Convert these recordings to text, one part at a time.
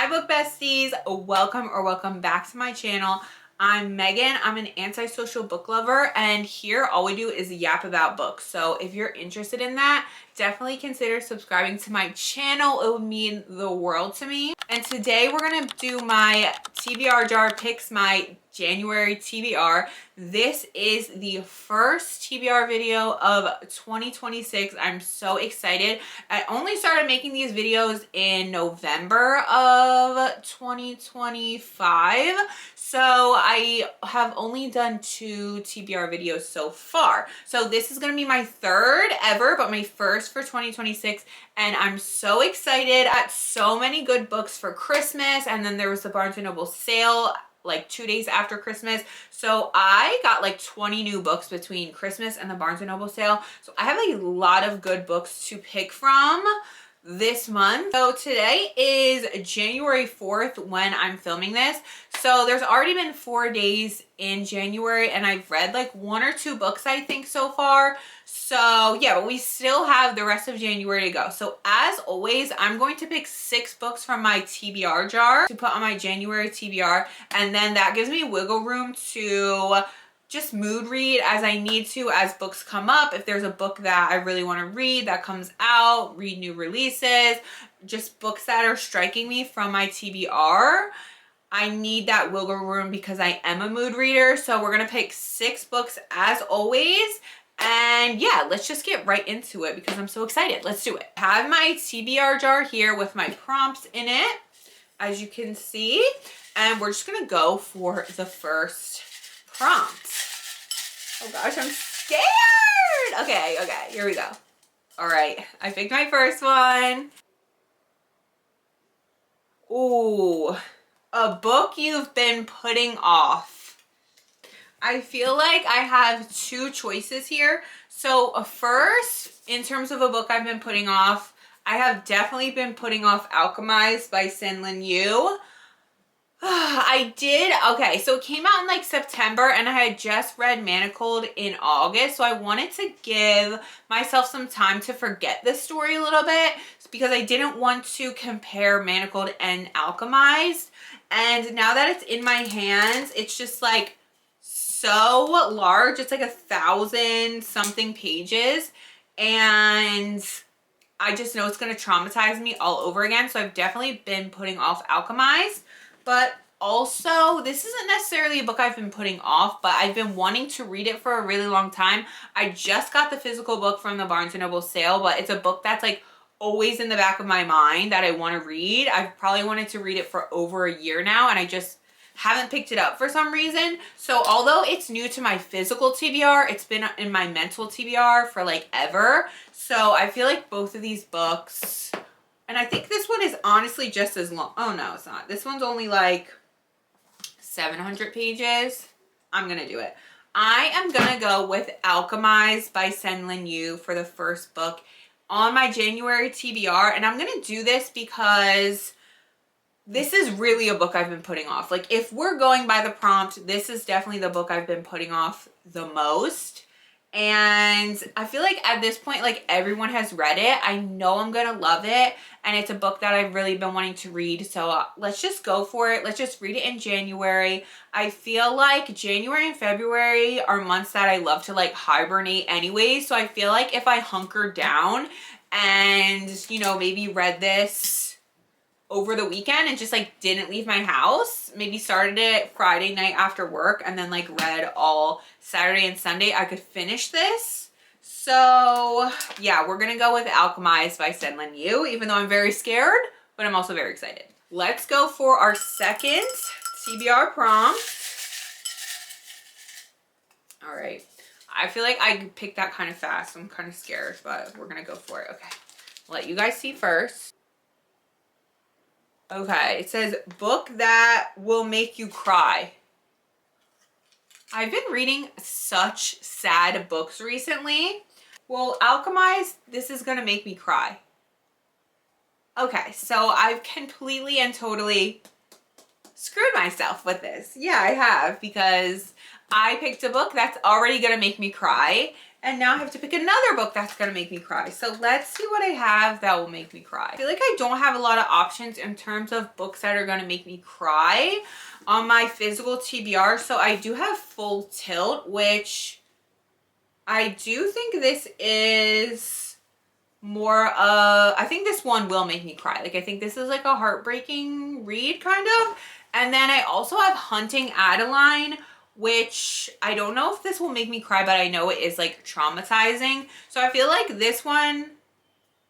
Hi book besties, welcome back to my channel. I'm Megan. I'm an antisocial book lover, and here all we do is yap about books. So if you're interested in that, definitely consider subscribing to my channel. It would mean the world to me. And today we're gonna do my TBR jar picks, my January TBR. This is the first TBR video of 2026. I'm so excited. I only started making these videos in November of 2025. So I have only done 2 TBR videos so far. So this is gonna be my third ever, but my first for 2026. And I'm so excited. At so many good books for Christmas. And then there was the Barnes & Noble sale like 2 days after Christmas. So I got like 20 new books between Christmas and the Barnes & Noble sale. So I have a lot of good books to pick from this month. So today is January 4th when I'm filming this. So there's already been 4 days in January and I've read like 1 or 2 books I think so far. So yeah, but we still have the rest of January to go. So as always, I'm going to pick 6 books from my TBR jar to put on my January TBR. And then that gives me wiggle room to just mood read as I need to as books come up. If there's a book that I really want to read that comes out, read new releases, just books that are striking me from my TBR. I need that wiggle room because I am a mood reader. So we're going to pick 6 books as always. And yeah, let's just get right into it because I'm so excited. Let's do it. I have my TBR jar here with my prompts in it, as you can see. And we're just going to go for the first prompt. Oh gosh, I'm scared. Okay, here we go. All right, I picked my first one. Ooh, a book you've been putting off. I feel like I have 2 choices here. So first, in terms of a book I've been putting off, I have definitely been putting off Alchemized by Senlin Yu. I did. Okay, so it came out in like September and I had just read Manacled in August. So I wanted to give myself some time to forget this story a little bit because I didn't want to compare Manacled and Alchemized. And now that it's in my hands, it's just like so large. It's like 1,000 something pages. And I just know it's going to traumatize me all over again. So I've definitely been putting off Alchemized. But also, this isn't necessarily a book I've been putting off, but I've been wanting to read it for a really long time. I just got the physical book from the Barnes & Noble sale, but it's a book that's like always in the back of my mind that I want to read. I've probably wanted to read it for over a year now, and I just haven't picked it up for some reason. So although it's new to my physical TBR, it's been in my mental TBR for like ever. So I feel like both of these books... And I think this one is honestly just as long. Oh, no, it's not. This one's only like 700 pages. I'm going to do it. I am going to go with Alchemized by Senlin Yu for the first book on my January TBR. And I'm going to do this because this is really a book I've been putting off. Like, if we're going by the prompt, this is definitely the book I've been putting off the most. And I feel like at this point, like everyone has read it. I know I'm gonna love it. And it's a book that I've really been wanting to read. So let's just go for it. Let's just read it in January. I feel like January and February are months that I love to like hibernate anyway. So I feel like if I hunker down and, you know, maybe read this over the weekend and just like didn't leave my house, maybe started it Friday night after work and then like read all Saturday and Sunday, I could finish this. So yeah, we're gonna go with Alchemized by Senlin Yu, even though I'm very scared, but I'm also very excited. Let's go for our second TBR prompt. All right, I feel like I picked that kind of fast. I'm kind of scared, but we're gonna go for it. Okay, I'll let you guys see first. Okay, it says book that will make you cry. I've been reading such sad books recently. Well, Alchemized, this is gonna make me cry. Okay, so I've completely and totally screwed myself with this. Yeah, I have, because I picked a book that's already gonna make me cry. And now I have to pick another book that's gonna make me cry. So let's see what I have that will make me cry. I feel like I don't have a lot of options in terms of books that are gonna make me cry on my physical TBR. So I do have Full Tilt, which I do think this is more I think this one will make me cry. Like I think this is like a heartbreaking read kind of. And then I also have Hunting Adeline, which I don't know if this will make me cry, but I know it is like traumatizing. So I feel like this one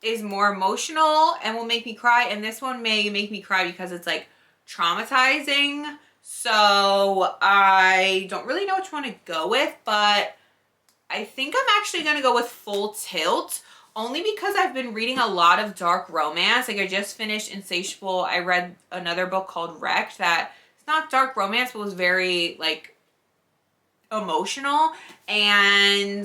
is more emotional and will make me cry, and this one may make me cry because it's like traumatizing. So I don't really know which one to go with, but I think I'm actually gonna go with Full Tilt, only because I've been reading a lot of dark romance. Like I just finished Insatiable. I read another book called Wrecked that it's not dark romance, but was very like emotional. And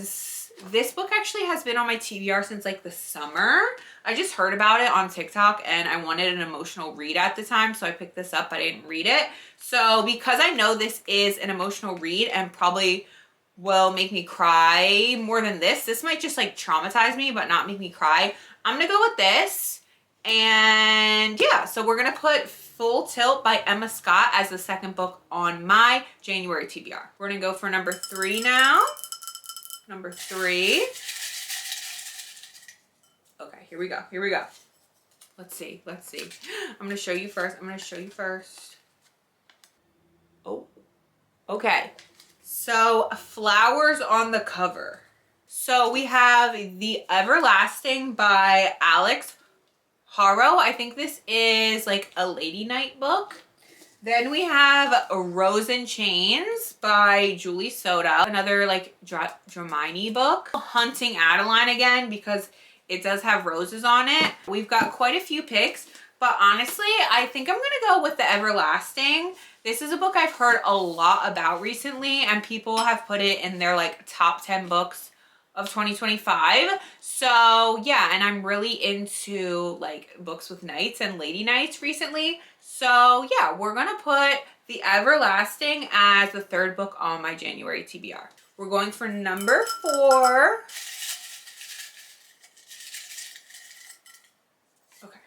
this book actually has been on my TBR since like the summer. I just heard about it on TikTok and I wanted an emotional read at the time, so I picked this up, but I didn't read it. So because I know this is an emotional read and probably will make me cry more than this might just like traumatize me but not make me cry, I'm gonna go with this. And yeah, so we're gonna put Full Tilt by Emma Scott as the second book on my January TBR. We're gonna go for number 3 now. Number 3. Okay, here we go. Here we go. Let's see. Let's see. I'm gonna show you first. I'm gonna show you first. Oh, okay. So flowers on the cover. So we have The Everlasting by Alex Haro. I think this is like a lady night book. Then we have Rose and Chains by Julie Soda, another like Dramini book. Hunting Adeline again because it does have roses on it. We've got quite a few picks, but honestly, I think I'm gonna go with The Everlasting. This is a book I've heard a lot about recently and people have put it in their like top 10 books of 2025. So yeah, and I'm really into like books with knights and lady knights recently. So yeah, we're gonna put The Everlasting as the third book on my January TBR. We're going for number 4. Okay.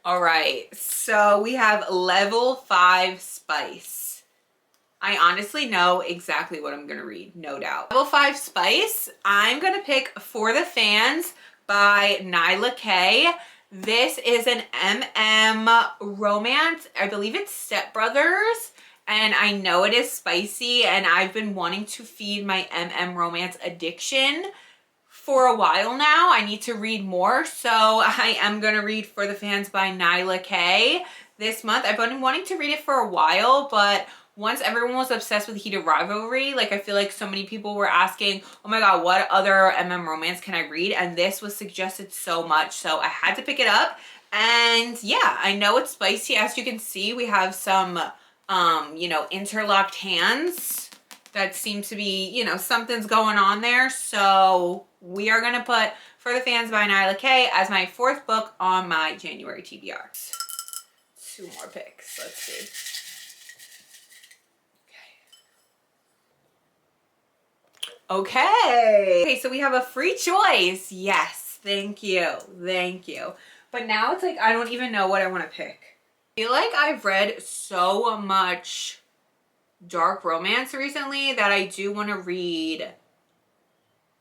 All right, so we have Level 5 Spice. I honestly know exactly what I'm gonna read, no doubt. Level 5 Spice, I'm gonna pick For the Fans by Nyla K. This is an MM romance. I believe it's Stepbrothers, and I know it is spicy, and I've been wanting to feed my MM romance addiction for a while now. I need to read more, so I am gonna read For the Fans by Nyla K this month. I've been wanting to read it for a while, but once everyone was obsessed with Heated Rivalry, like I feel like so many people were asking, oh my god, what other MM romance can I read? And this was suggested so much, so I had to pick it up. And yeah, I know it's spicy. As you can see, we have some, you know, interlocked hands that seem to be, you know, something's going on there. So we are gonna put For the Fans by Nyla K as my 4th book on my January TBR. 2 more picks, let's see. Okay, so we have a free choice. Yes, thank you, thank you. But now it's like, I don't even know what I want to pick. I feel like I've read so much dark romance recently that I do want to read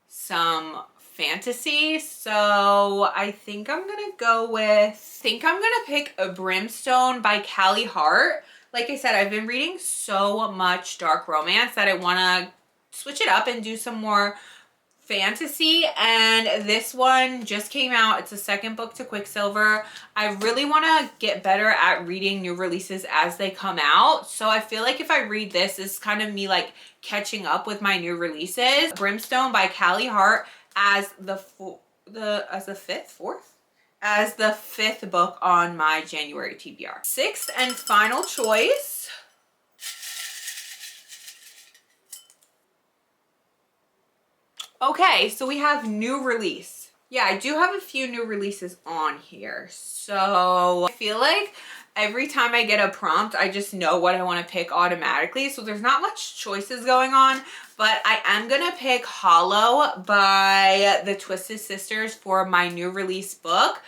some fantasy. So I think I'm gonna go with, pick A Brimstone by Callie Hart. Like I said, I've been reading so much dark romance that I want to switch it up and do some more fantasy, and this one just came out. It's the second book to Quicksilver. I really want to get better at reading new releases as they come out, so I feel like if I read this, it's kind of me like catching up with my new releases. Brimstone by Callie Hart as the 5th book on my January TBR. 6th and final choice. Okay, so we have new release. Yeah, I do have a few new releases on here. So I feel like every time I get a prompt, I just know what I want to pick automatically. So there's not much choices going on, but I am going to pick Hollow by the Twisted Sisters for my new release book.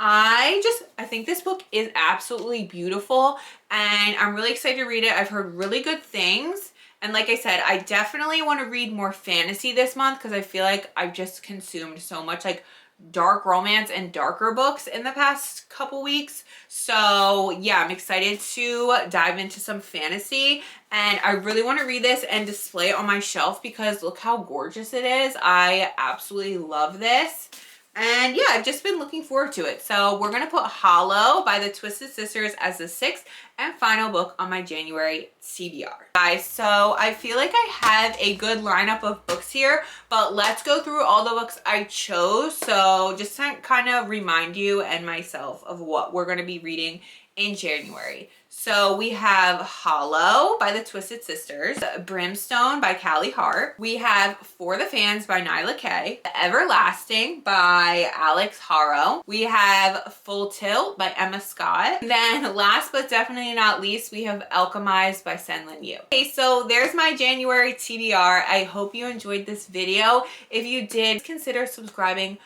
I think this book is absolutely beautiful and I'm really excited to read it. I've heard really good things. And like I said, I definitely want to read more fantasy this month because I feel like I've just consumed so much like dark romance and darker books in the past couple weeks. So yeah, I'm excited to dive into some fantasy and I really want to read this and display it on my shelf because look how gorgeous it is. I absolutely love this. And yeah, I've just been looking forward to it. So we're going to put Hollow by the Twisted Sisters as the 6th and final book on my January TBR. Guys, so I feel like I have a good lineup of books here, but let's go through all the books I chose. So just to kind of remind you and myself of what we're going to be reading in January. So we have Hollow by the Twisted Sisters, Brimstone by Callie Hart. We have For the Fans by Nyla Kay, Everlasting by Alex Haro. We have Full Tilt by Emma Scott. Then last but definitely not least, we have Alchemized by Senlin Yu. Okay, so there's my January TBR. I hope you enjoyed this video. If you did, consider subscribing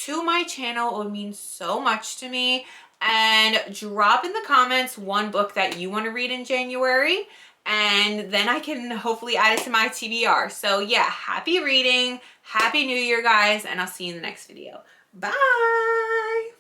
to my channel. It would mean so much to me. And drop in the comments one book that you want to read in January and then I can hopefully add it to my TBR. So yeah, happy reading, happy new year guys, and I'll see you in the next video. Bye.